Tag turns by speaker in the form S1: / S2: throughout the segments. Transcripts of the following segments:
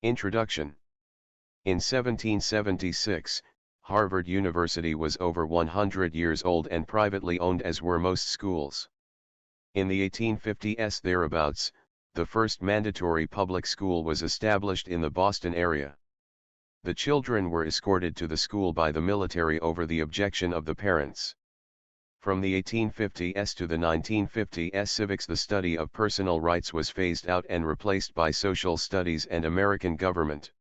S1: Introduction. In 1776, Harvard University was over 100 years old and privately owned, as were most schools. In the 1850s thereabouts, the first mandatory public school was established in the Boston area. The children were escorted to the school by the military over the objection of the parents. From the 1850s to the 1950s, civics, the study of personal rights, was phased out and replaced by social studies and American government.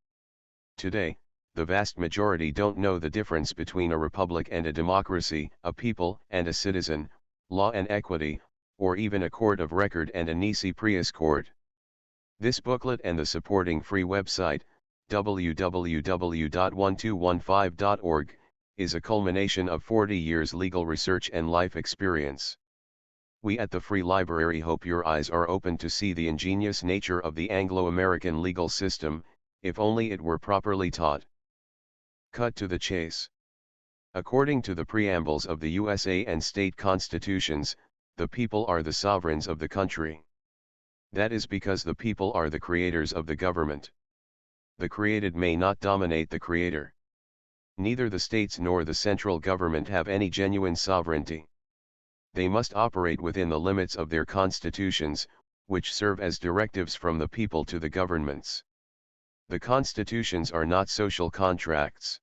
S1: Today, the vast majority don't know the difference between a republic and a democracy, a people and a citizen, law and equity, or even a court of record and a nisi prius court. This booklet and the supporting free website, www.1215.org, is a culmination of 40 years legal research and life experience. We at the Free Library hope your eyes are open to see the ingenious nature of the Anglo-American legal system, if only it were properly taught. Cut to the chase. According to the preambles of the USA and state constitutions, the people are the sovereigns of the country. That is because the people are the creators of the government. The created may not dominate the creator. Neither the states nor the central government have any genuine sovereignty. They must operate within the limits of their constitutions, which serve as directives from the people to the governments. The constitutions are not social contracts.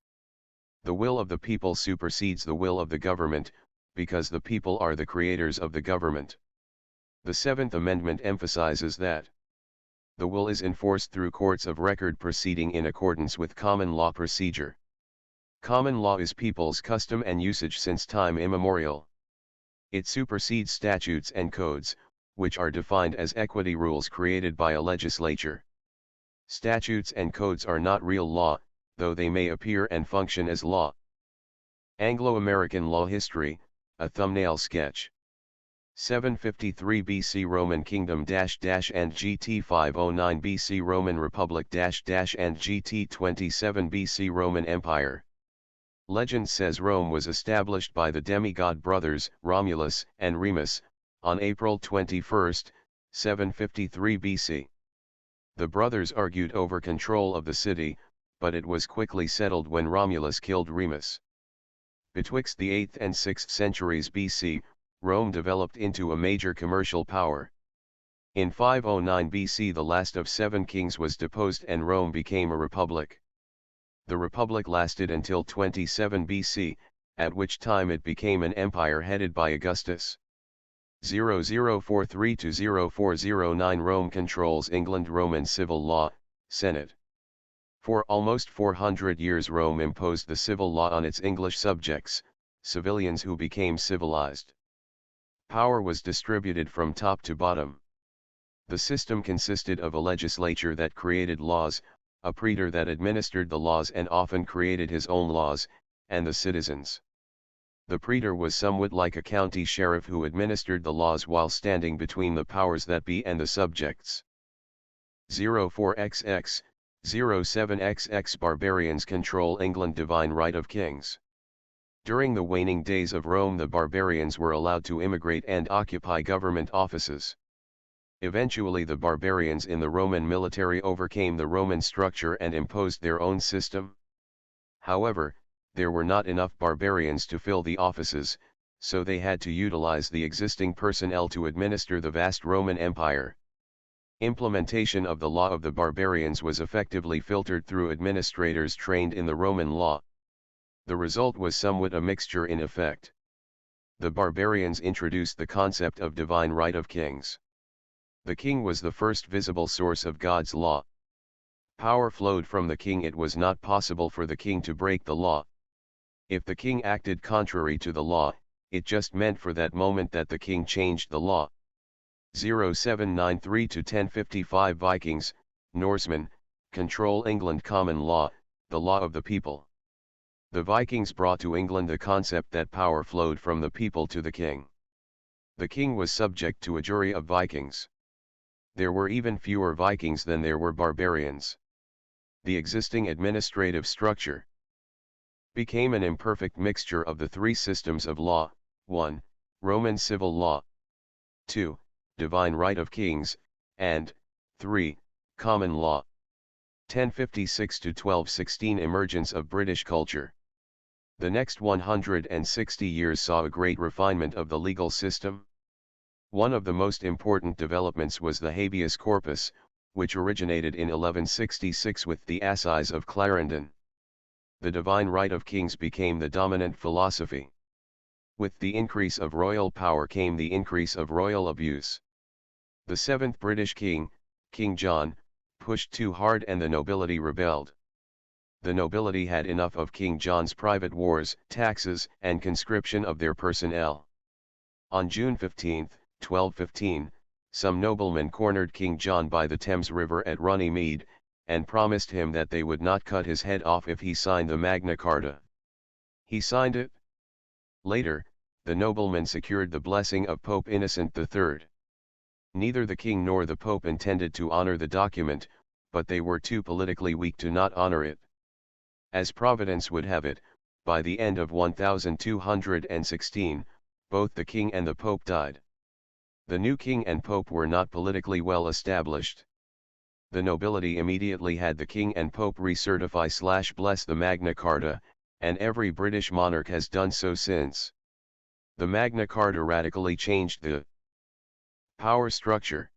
S1: The will of the people supersedes the will of the government, because the people are the creators of the government. The Seventh Amendment emphasizes that the will is enforced through courts of record proceeding in accordance with common law procedure. Common law is people's custom and usage since time immemorial. It supersedes statutes and codes, which are defined as equity rules created by a legislature. Statutes and codes are not real law, though they may appear and function as law. Anglo-American law history, a thumbnail sketch. 753 BC Roman Kingdom -- and GT 509 BC Roman Republic -- and GT 27 BC Roman Empire. Legend says Rome was established by the demigod brothers, Romulus and Remus, on April 21, 753 BC. The brothers argued over control of the city, but it was quickly settled when Romulus killed Remus. Betwixt the 8th and 6th centuries BC, Rome developed into a major commercial power. In 509 BC the last of 7 kings was deposed and Rome became a republic. The republic lasted until 27 BC, at which time it became an empire headed by Augustus. 0043 to 0409 Rome controls England. Roman civil law, Senate. For almost 400 years Rome imposed the civil law on its English subjects, civilians who became civilized. Power was distributed from top to bottom. The system consisted of a legislature that created laws, a praetor that administered the laws and often created his own laws, and the citizens. The praetor was somewhat like a county sheriff who administered the laws while standing between the powers that be and the subjects. 04XX, 07XX Barbarians control England. Divine right of kings. During the waning days of Rome the barbarians were allowed to immigrate and occupy government offices. Eventually the barbarians in the Roman military overcame the Roman structure and imposed their own system. However, there were not enough barbarians to fill the offices, so they had to utilize the existing personnel to administer the vast Roman Empire. Implementation of the law of the barbarians was effectively filtered through administrators trained in the Roman law. The result was somewhat a mixture in effect. The barbarians introduced the concept of divine right of kings. The king was the first visible source of God's law. Power flowed from the king. It was not possible for the king to break the law. If the king acted contrary to the law, it just meant for that moment that the king changed the law. 0793 to 1055 Vikings, Norsemen, control England. Common law, the law of the people. The Vikings brought to England the concept that power flowed from the people to the king. The king was subject to a jury of Vikings. There were even fewer Vikings than there were barbarians. The existing administrative structure became an imperfect mixture of the three systems of law: 1. Roman civil law, 2. Divine right of kings, and 3. Common law. 1056 to 1216 Emergence of British culture. The next 160 years saw a great refinement of the legal system. One of the most important developments was the habeas corpus, which originated in 1166 with the Assize of Clarendon. The divine right of kings became the dominant philosophy. With the increase of royal power came the increase of royal abuse. The seventh British king, King John, pushed too hard and the nobility rebelled. The nobility had enough of King John's private wars, taxes, and conscription of their personnel. On June 15, 1215, some noblemen cornered King John by the Thames River at Runnymede, and promised him that they would not cut his head off if he signed the Magna Carta. He signed it. Later, the noblemen secured the blessing of Pope Innocent III. Neither the king nor the Pope intended to honor the document, but they were too politically weak to not honor it. As Providence would have it, by the end of 1216, both the king and the Pope died. The new king and Pope were not politically well established. The nobility immediately had the king and Pope recertify/bless the Magna Carta, and every British monarch has done so since. The Magna Carta radically changed the power structure.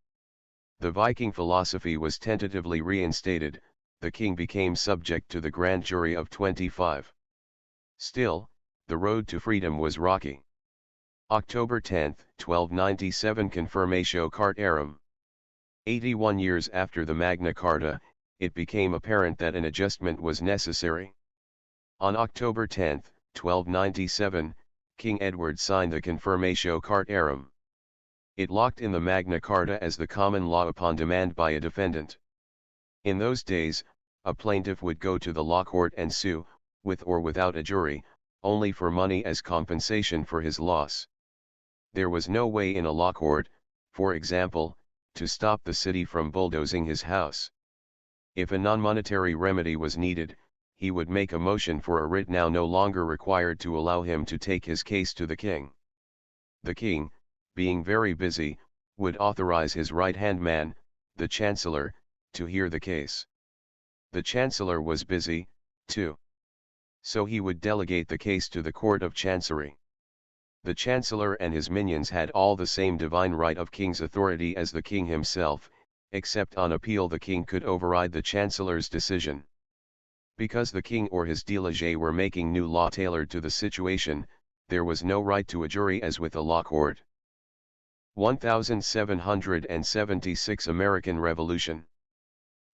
S1: The Viking philosophy was tentatively reinstated, the king became subject to the grand jury of 25. Still, the road to freedom was rocky. October 10, 1297 Confirmatio Cartarum. 81 years after the Magna Carta, it became apparent that an adjustment was necessary. On October 10, 1297, King Edward signed the Confirmatio Cartarum. It locked in the Magna Carta as the common law upon demand by a defendant. In those days, a plaintiff would go to the law court and sue, with or without a jury, only for money as compensation for his loss. There was no way in a law court, for example, to stop the city from bulldozing his house. If a non-monetary remedy was needed, he would make a motion for a writ now no longer required to allow him to take his case to the king. The king, being very busy, would authorize his right-hand man, the chancellor, to hear the case. The chancellor was busy, too. So he would delegate the case to the court of chancery. The chancellor and his minions had all the same divine right of king's authority as the king himself, except on appeal the king could override the chancellor's decision. Because the king or his diligé were making new law tailored to the situation, there was no right to a jury as with a law court. 1776 American Revolution.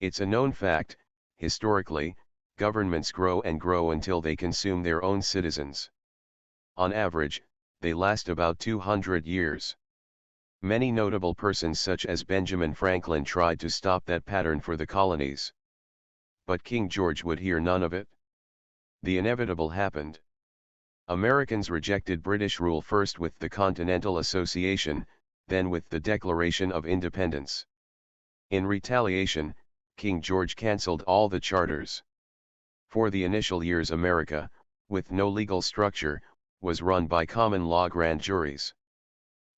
S1: It's a known fact, historically, governments grow and grow until they consume their own citizens. On average, they last about 200 years. Many notable persons such as Benjamin Franklin tried to stop that pattern for the colonies. But King George would hear none of it. The inevitable happened. Americans rejected British rule first with the Continental Association, then with the Declaration of Independence. In retaliation, King George cancelled all the charters. For the initial years America, with no legal structure, was run by common law grand juries.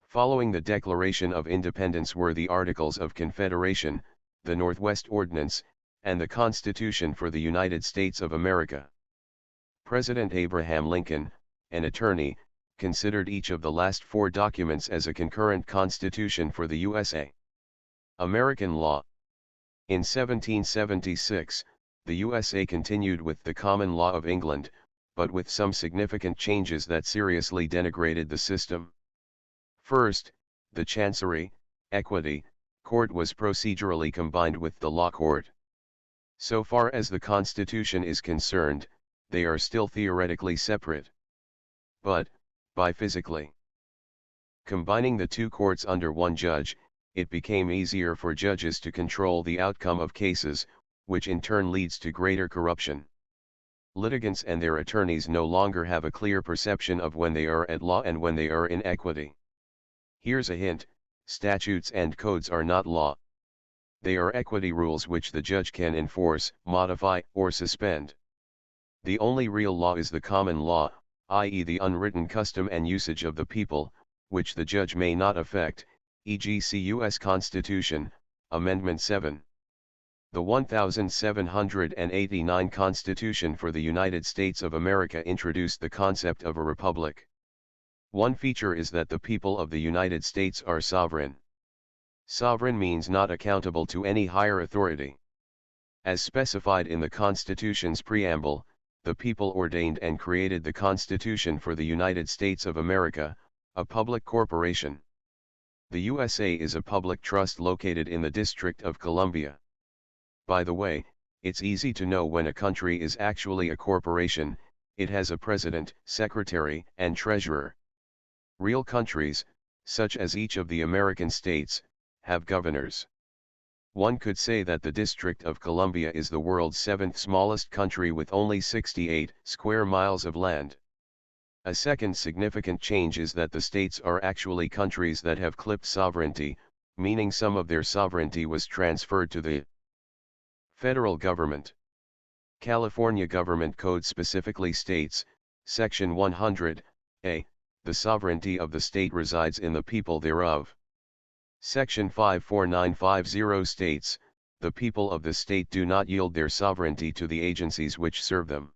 S1: Following the Declaration of Independence were the Articles of Confederation, the Northwest Ordinance, and the Constitution for the United States of America. President Abraham Lincoln, an attorney, considered each of the last four documents as a concurrent constitution for the USA. American law. In 1776, the USA continued with the common law of England, but with some significant changes that seriously denigrated the system. First, the Chancery, Equity, Court was procedurally combined with the law court. So far as the Constitution is concerned, they are still theoretically separate. But, by physically combining the two courts under one judge, it became easier for judges to control the outcome of cases, which in turn leads to greater corruption. Litigants and their attorneys no longer have a clear perception of when they are at law and when they are in equity. Here's a hint: statutes and codes are not law. They are equity rules which the judge can enforce, modify, or suspend. The only real law is the common law, i.e. the unwritten custom and usage of the people, which the judge may not affect, e.g. see U.S. Constitution, Amendment 7. The 1789 Constitution for the United States of America introduced the concept of a republic. One feature is that the people of the United States are sovereign. Sovereign means not accountable to any higher authority. As specified in the Constitution's preamble, the people ordained and created the Constitution for the United States of America, a public corporation. The USA is a public trust located in the District of Columbia. By the way, it's easy to know when a country is actually a corporation. It has a president, secretary, and treasurer. Real countries, such as each of the American states, have governors. One could say that the District of Columbia is the world's seventh smallest country with only 68 square miles of land. A second significant change is that the states are actually countries that have clipped sovereignty, meaning some of their sovereignty was transferred to the federal government. California Government Code specifically states, Section 100A, the sovereignty of the state resides in the people thereof. Section 54950 states, the people of the state do not yield their sovereignty to the agencies which serve them.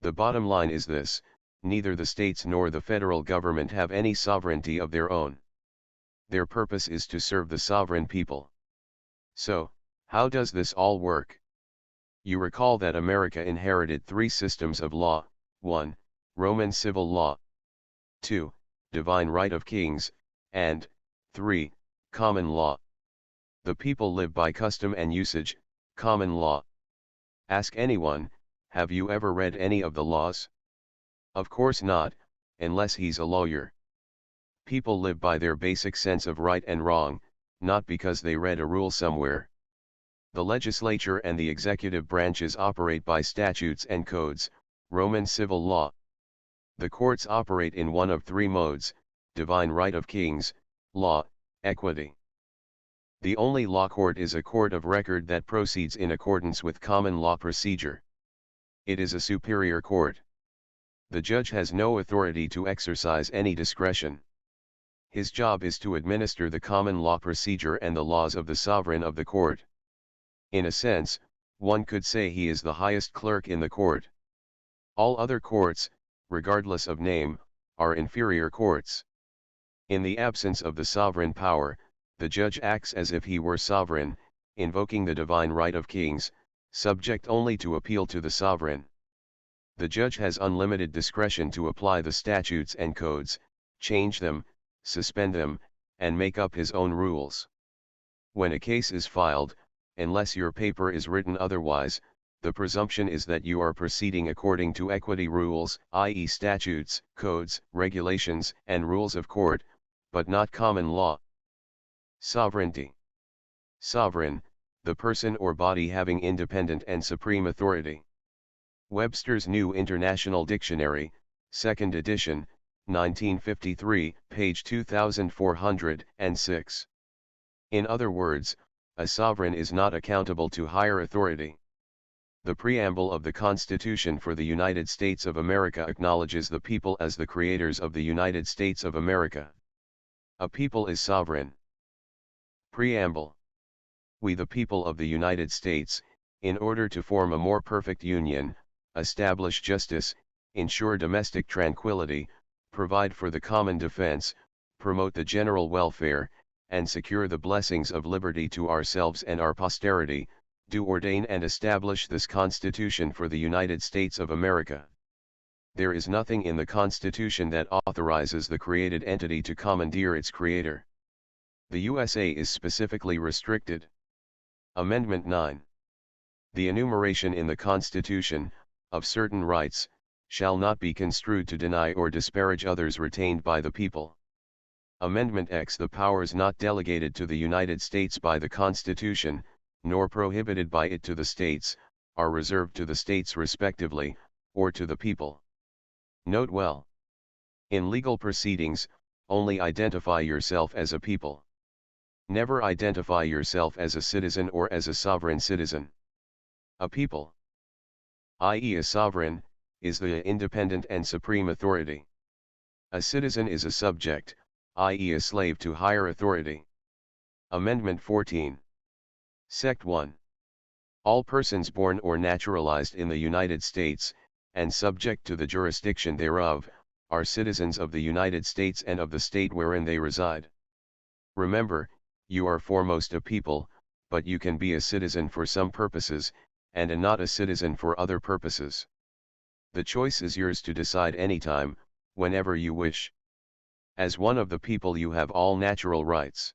S1: The bottom line is this: neither the states nor the federal government have any sovereignty of their own. Their purpose is to serve the sovereign people. So, how does this all work? You recall that America inherited three systems of law: 1. Roman civil law, 2. Divine right of kings, and 3. Common law. The people live by custom and usage, common law. Ask anyone, have you ever read any of the laws? Of course not, unless he's a lawyer. People live by their basic sense of right and wrong, not because they read a rule somewhere. The legislature and the executive branches operate by statutes and codes, Roman civil law. The courts operate in one of three modes: divine right of kings, law, equity. The only law court is a court of record that proceeds in accordance with common law procedure. It is a superior court. The judge has no authority to exercise any discretion. His job is to administer the common law procedure and the laws of the sovereign of the court. In a sense, one could say he is the highest clerk in the court. All other courts, regardless of name, are inferior courts. In the absence of the sovereign power, the judge acts as if he were sovereign, invoking the divine right of kings, subject only to appeal to the sovereign. The judge has unlimited discretion to apply the statutes and codes, change them, suspend them, and make up his own rules. When a case is filed, unless your paper is written otherwise, the presumption is that you are proceeding according to equity rules, i.e. statutes, codes, regulations, and rules of court, but not common law. Sovereignty. Sovereign, the person or body having independent and supreme authority. Webster's New International Dictionary, 2nd edition, 1953, page 2406. In other words, a sovereign is not accountable to higher authority. The preamble of the Constitution for the United States of America acknowledges the people as the creators of the United States of America. A people is sovereign. Preamble. We the people of the United States, in order to form a more perfect union, establish justice, ensure domestic tranquility, provide for the common defense, promote the general welfare, and secure the blessings of liberty to ourselves and our posterity, do ordain and establish this Constitution for the United States of America. There is nothing in the Constitution that authorizes the created entity to commandeer its creator. The USA is specifically restricted. Amendment 9. The enumeration in the Constitution, of certain rights, shall not be construed to deny or disparage others retained by the people. Amendment X. The powers not delegated to the United States by the Constitution, nor prohibited by it to the states, are reserved to the states respectively, or to the people. Note well. In legal proceedings, only identify yourself as a people. Never identify yourself as a citizen or as a sovereign citizen. A people, i.e. a sovereign, is the independent and supreme authority. A citizen is a subject, i.e. a slave to higher authority. Amendment 14. Sect 1. All persons born or naturalized in the United States, and subject to the jurisdiction thereof, are citizens of the United States and of the state wherein they reside. Remember, you are foremost a people, but you can be a citizen for some purposes, and not a citizen for other purposes. The choice is yours to decide anytime, whenever you wish. As one of the people you have all natural rights.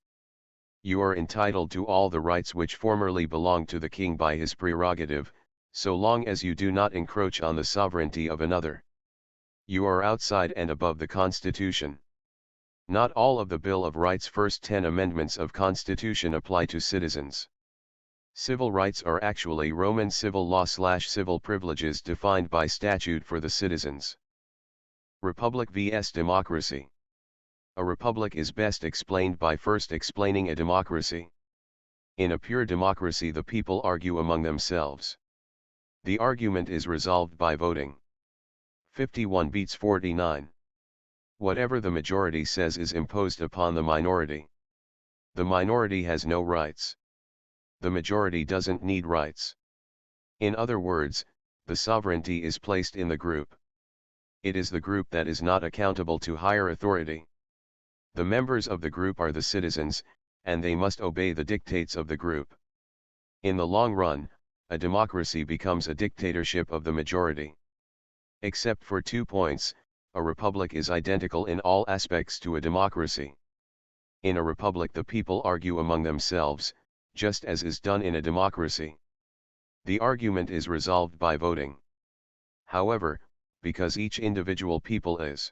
S1: You are entitled to all the rights which formerly belonged to the king by his prerogative, so long as you do not encroach on the sovereignty of another. You are outside and above the Constitution. Not all of the Bill of Rights' first 10 amendments of Constitution apply to citizens. Civil rights are actually Roman civil law/civil privileges defined by statute for the citizens. Republic vs. Democracy. A republic is best explained by first explaining a democracy. In a pure democracy the people argue among themselves. The argument is resolved by voting. 51 beats 49. Whatever the majority says is imposed upon the minority. The minority has no rights. The majority doesn't need rights. In other words, the sovereignty is placed in the group. It is the group that is not accountable to higher authority. The members of the group are the citizens, and they must obey the dictates of the group. In the long run, a democracy becomes a dictatorship of the majority. Except for 2 points, a republic is identical in all aspects to a democracy. In a republic the people argue among themselves, just as is done in a democracy. The argument is resolved by voting. However, because each individual people is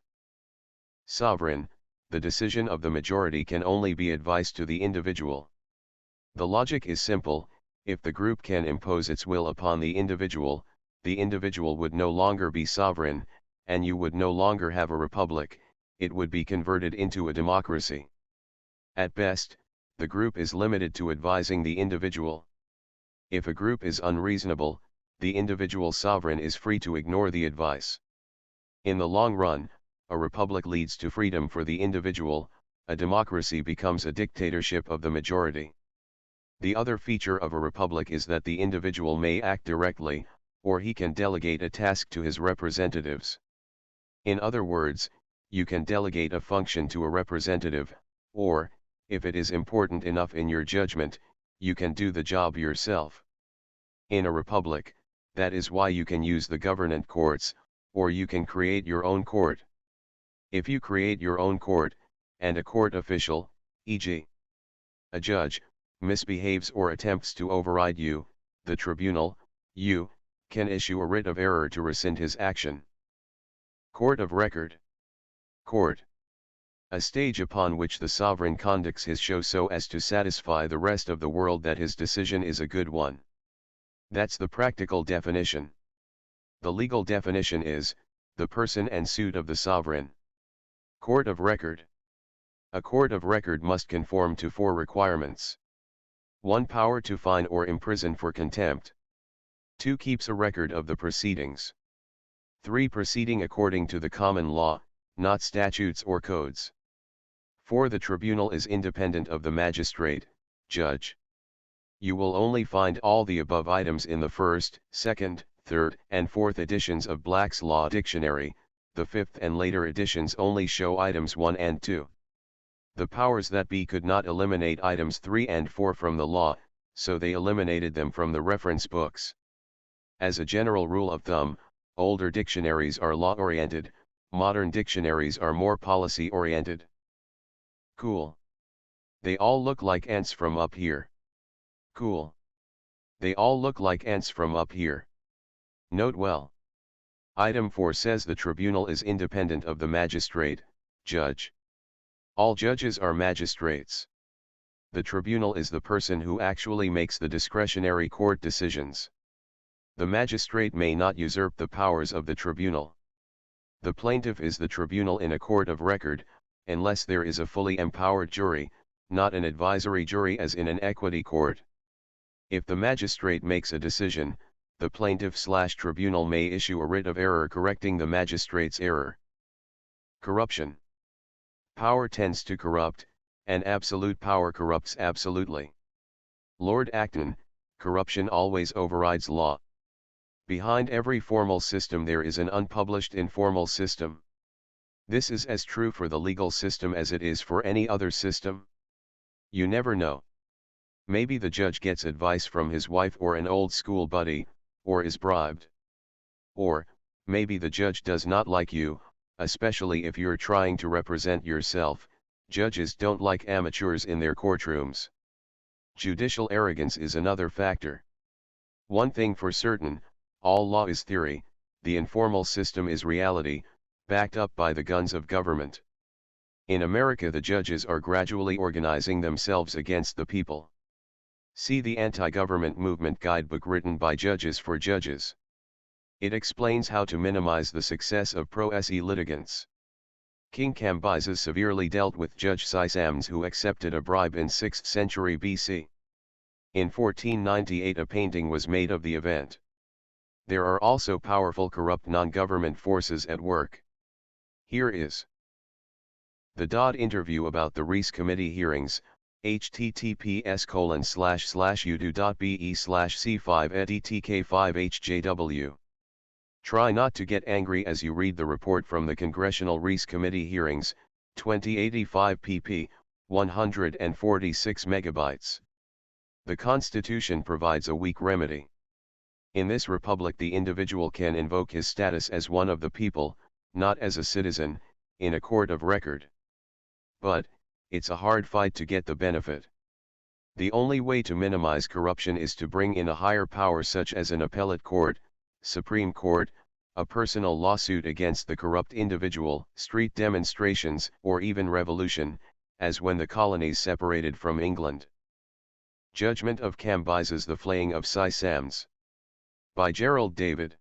S1: sovereign, the decision of the majority can only be advice to the individual. The logic is simple: if the group can impose its will upon the individual would no longer be sovereign, and you would no longer have a republic, it would be converted into a democracy. At best, the group is limited to advising the individual. If a group is unreasonable, the individual sovereign is free to ignore the advice. In the long run, a republic leads to freedom for the individual, a democracy becomes a dictatorship of the majority. The other feature of a republic is that the individual may act directly, or he can delegate a task to his representatives. In other words, you can delegate a function to a representative, or, if it is important enough in your judgment, you can do the job yourself. In a republic, that is why you can use the government courts, or you can create your own court. If you create your own court, and a court official, e.g., a judge, misbehaves or attempts to override you, the tribunal, you, can issue a writ of error to rescind his action. Court of Record. Court. A stage upon which the sovereign conducts his show so as to satisfy the rest of the world that his decision is a good one. That's the practical definition. The legal definition is, the person and suit of the sovereign. Court of Record. A court of record must conform to 4 requirements. 1. Power to fine or imprison for contempt. 2. Keeps a record of the proceedings. 3. Proceeding according to the common law, not statutes or codes. 4. The tribunal is independent of the magistrate, judge. You will only find all the above items in the first, second, third, and fourth editions of Black's Law Dictionary. The fifth and later editions only show items 1 and 2. The powers that be could not eliminate items 3 and 4 from the law, so they eliminated them from the reference books. As a general rule of thumb, older dictionaries are law-oriented, modern dictionaries are more policy-oriented. Cool. They all look like ants from up here. Cool. They all look like ants from up here. Note well. Item 4 says the tribunal is independent of the magistrate, judge. All judges are magistrates. The tribunal is the person who actually makes the discretionary court decisions. The magistrate may not usurp the powers of the tribunal. The plaintiff is the tribunal in a court of record, unless there is a fully empowered jury, not an advisory jury as in an equity court. If the magistrate makes a decision, the plaintiff/tribunal may issue a writ of error correcting the magistrate's error. Corruption. Power tends to corrupt, and absolute power corrupts absolutely. Lord Acton, corruption always overrides law. Behind every formal system there is an unpublished informal system. This is as true for the legal system as it is for any other system. You never know. Maybe the judge gets advice from his wife or an old school buddy, or is bribed. Or, maybe the judge does not like you, especially if you're trying to represent yourself. Judges don't like amateurs in their courtrooms. Judicial arrogance is another factor. One thing for certain, all law is theory, the informal system is reality, backed up by the guns of government. In America the judges are gradually organizing themselves against the people. See the Anti-Government Movement Guidebook written by Judges for Judges. It explains how to minimize the success of pro-se litigants. King Cambyses severely dealt with Judge Sisams, who accepted a bribe in 6th century BC. In 1498 a painting was made of the event. There are also powerful corrupt non-government forces at work. Here is the Dodd interview about the Reece Committee hearings, https://udo.be/c5edtk5hjw. Try not to get angry as you read the report from the Congressional Reece Committee hearings, 2085 pp. 146 megabytes. The Constitution provides a weak remedy. In this republic the individual can invoke his status as one of the people, not as a citizen, in a court of record. But, it's a hard fight to get the benefit. The only way to minimize corruption is to bring in a higher power such as an appellate court, Supreme Court, a personal lawsuit against the corrupt individual, street demonstrations, or even revolution, as when the colonies separated from England. Judgment of Cambyses, the Flaying of Sisams. By Gerald David.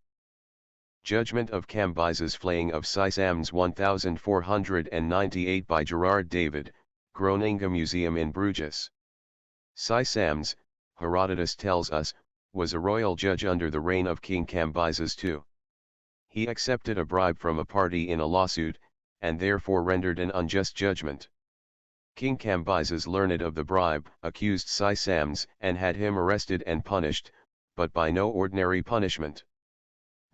S1: Judgment of Cambyses, Flaying of Sisams 1498 by Gerard David, Groningen Museum in Bruges. Sisams, Herodotus tells us, was a royal judge under the reign of King Cambyses II. He accepted a bribe from a party in a lawsuit, and therefore rendered an unjust judgment. King Cambyses learned of the bribe, accused Sisams, and had him arrested and punished, but by no ordinary punishment.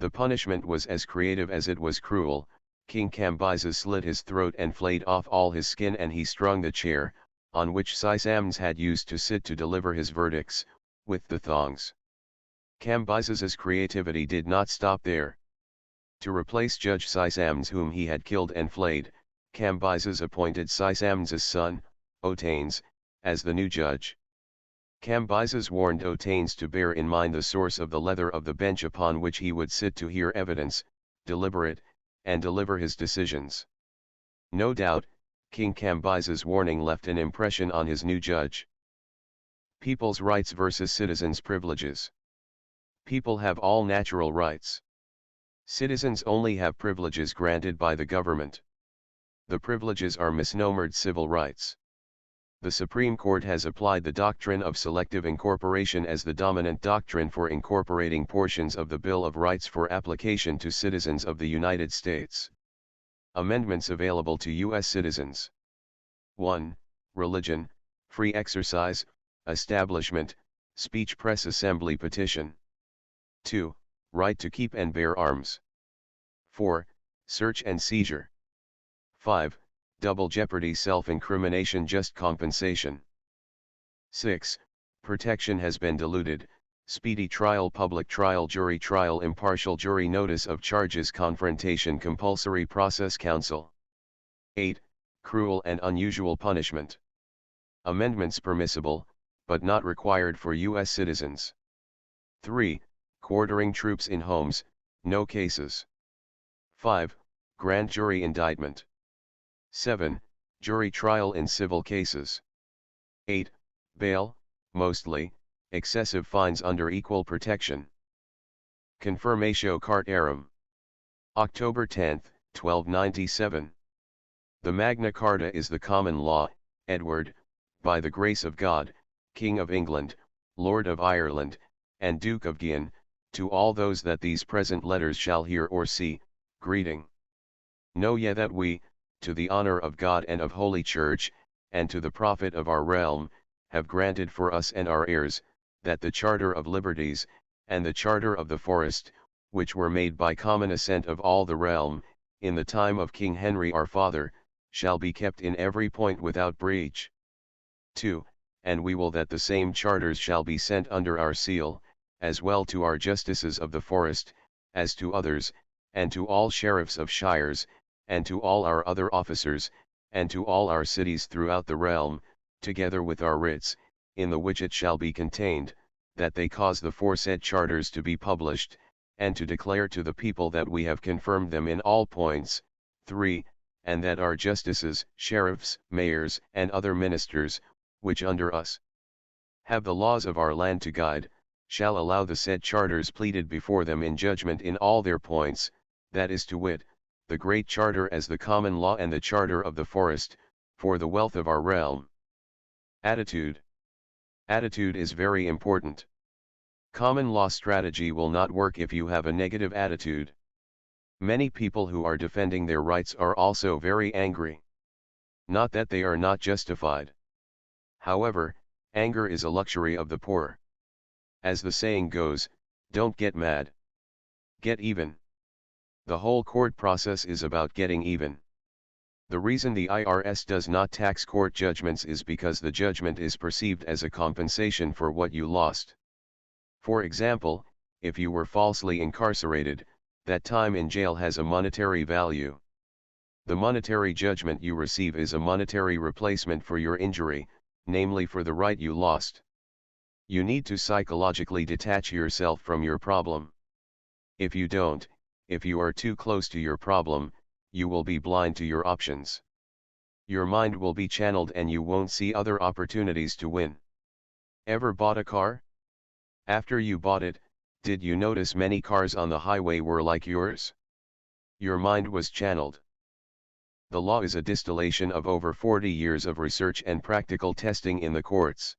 S1: The punishment was as creative as it was cruel. King Cambyses slit his throat and flayed off all his skin, and he strung the chair, on which Sisams had used to sit to deliver his verdicts, with the thongs. Cambyses's creativity did not stop there. To replace Judge Sisams, whom he had killed and flayed, Cambyses appointed Sisam's son, Otanes, as the new judge. Cambyses warned Otanes to bear in mind the source of the leather of the bench upon which he would sit to hear evidence, deliberate, and deliver his decisions. No doubt, King Cambyses' warning left an impression on his new judge. People's rights versus citizens' privileges. People have all natural rights. Citizens only have privileges granted by the government. The privileges are misnomered civil rights. The Supreme Court has applied the doctrine of selective incorporation as the dominant doctrine for incorporating portions of the Bill of Rights for application to citizens of the United States. Amendments available to U.S. citizens. 1. Religion, free exercise, establishment, speech, press, assembly, petition. 2. Right to keep and bear arms. 4. Search and seizure. 5. Double jeopardy, self-incrimination, just compensation. 6. Protection has been diluted, speedy trial, public trial, jury trial, impartial jury, notice of charges, confrontation, compulsory process, counsel. 8. Cruel and unusual punishment. Amendments permissible, but not required for U.S. citizens. 3. Quartering troops in homes, no cases. 5. Grand jury indictment. 7. Jury trial in civil cases. 8. Bail, mostly, excessive fines under equal protection. Confirmatio Cartarum. October 10, 1297. The Magna Carta is the common law. Edward, by the grace of God, King of England, Lord of Ireland, and Duke of Guienne, to all those that these present letters shall hear or see, greeting. Know ye that we, to the honor of God and of Holy Church, and to the profit of our realm, have granted for us and our heirs, that the Charter of Liberties, and the Charter of the Forest, which were made by common assent of all the realm, in the time of King Henry our father, shall be kept in every point without breach. 2. And we will that the same charters shall be sent under our seal, as well to our justices of the forest, as to others, and to all sheriffs of shires, and to all our other officers, and to all our cities throughout the realm, together with our writs, in the which it shall be contained, that they cause the foresaid charters to be published, and to declare to the people that we have confirmed them in all points. 3. And that our justices, sheriffs, mayors, and other ministers, which under us have the laws of our land to guide, shall allow the said charters pleaded before them in judgment in all their points, that is to wit, the Great Charter as the common law and the Charter of the Forest, for the wealth of our realm. Attitude. Attitude is very important. Common law strategy will not work if you have a negative attitude. Many people who are defending their rights are also very angry. Not that they are not justified. However, anger is a luxury of the poor. As the saying goes, don't get mad. Get even. The whole court process is about getting even. The reason the IRS does not tax court judgments is because the judgment is perceived as a compensation for what you lost. For example, if you were falsely incarcerated, that time in jail has a monetary value. The monetary judgment you receive is a monetary replacement for your injury, namely for the right you lost. You need to psychologically detach yourself from your problem. If you don't, if you are too close to your problem, you will be blind to your options. Your mind will be channeled and you won't see other opportunities to win. Ever bought a car? After you bought it, did you notice many cars on the highway were like yours? Your mind was channeled. The law is a distillation of over 40 years of research and practical testing in the courts.